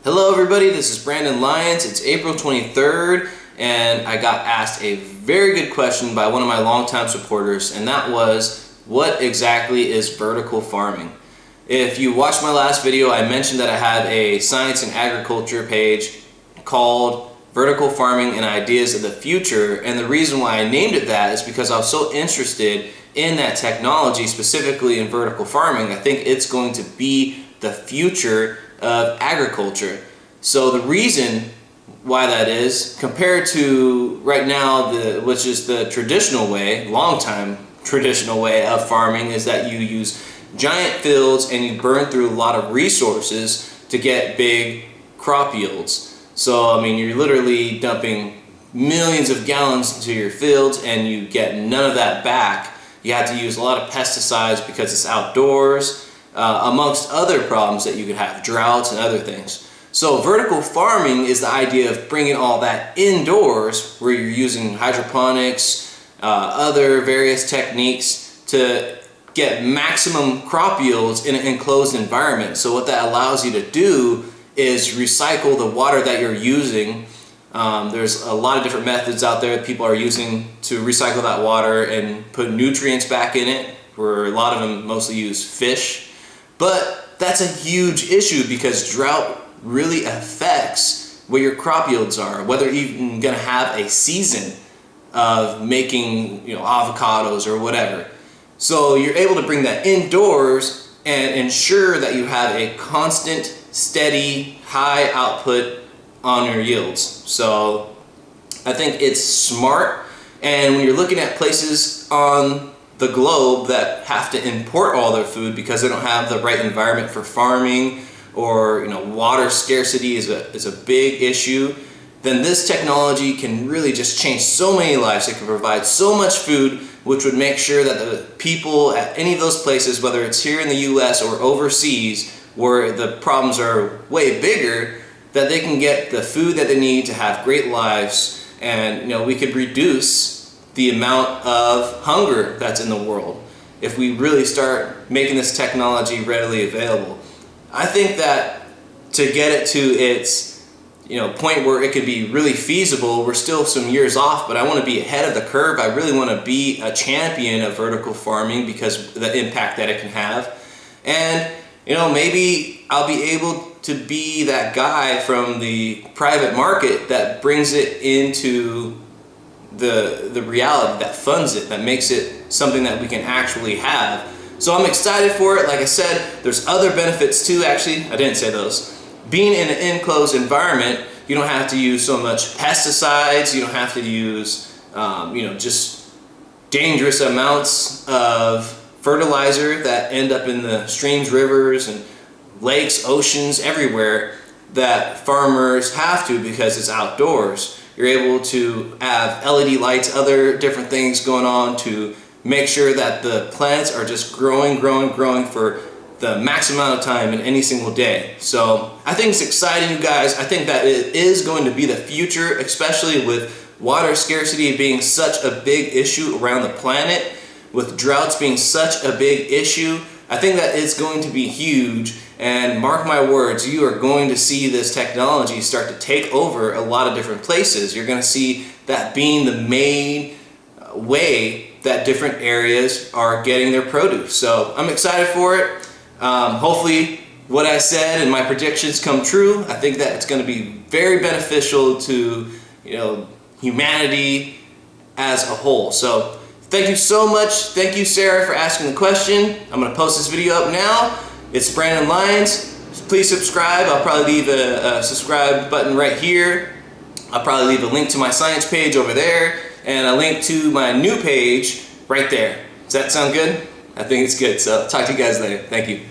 Hello everybody, this is Brandon Lyons. It's April 23rd and I got asked a very good question by one of my longtime supporters, and that was, what exactly is vertical farming? If you watched my last video, I mentioned that I have a science and agriculture page called Vertical Farming and Ideas of the Future, and the reason why I named it that is because I was so interested in that technology, specifically in vertical farming. I think it's going to be the future of agriculture. So the reason why that is, compared to right now, which is the traditional way, long time traditional way of farming, is that you use giant fields and you burn through a lot of resources to get big crop yields. So I mean, you're literally dumping millions of gallons into your fields and you get none of that back. You have to use a lot of pesticides because it's outdoors, amongst other problems that you could have, droughts and other things. So vertical farming is the idea of bringing all that indoors, where you're using hydroponics, other various techniques to get maximum crop yields in an enclosed environment. So what that allows you to do is recycle the water that you're using. There's a lot of different methods out there that people are using to recycle that water and put nutrients back in it, where a lot of them mostly use fish. But that's a huge issue because drought really affects what your crop yields are, whether you're even going to have a season of making, avocados or whatever. So you're able to bring that indoors and ensure that you have a constant, steady, high output on your yields. So I think it's smart, and when you're looking at places on the globe that have to import all their food because they don't have the right environment for farming, or water scarcity is a big issue, then this technology can really just change so many lives. It can provide so much food, which would make sure that the people at any of those places, whether it's here in the US or overseas where the problems are way bigger, that they can get the food that they need to have great lives. And we could reduce the amount of hunger that's in the world if we really start making this technology readily available. I think that to get it to its point where it could be really feasible, we're still some years off, but I want to be ahead of the curve. I really want to be a champion of vertical farming because of the impact that it can have. And maybe I'll be able to be that guy from the private market that brings it into the reality, that funds it, that makes it something that we can actually have. So I'm excited for it. Like I said, there's other benefits too. Actually, I didn't say those. Being in an enclosed environment, you don't have to use so much pesticides. You don't have to use just dangerous amounts of fertilizer that end up in the streams, rivers, and lakes, oceans, everywhere, that farmers have to because it's outdoors. You're able to have LED lights, other different things going on to make sure that the plants are just growing for the maximum amount of time in any single day. So I think it's exciting, you guys. I think that it is going to be the future, especially with water scarcity being such a big issue around the planet, with droughts being such a big issue. I think that it's going to be huge, and mark my words, you are going to see this technology start to take over a lot of different places. You're going to see that being the main way that different areas are getting their produce. So I'm excited for it. Hopefully what I said and my predictions come true. I think that it's going to be very beneficial to humanity as a whole. So thank you so much. Thank you, Sarah, for asking the question. I'm going to post this video up now. It's Brandon Lyons. Please subscribe. I'll probably leave a subscribe button right here. I'll probably leave a link to my science page over there and a link to my new page right there. Does that sound good? I think it's good. So talk to you guys later. Thank you.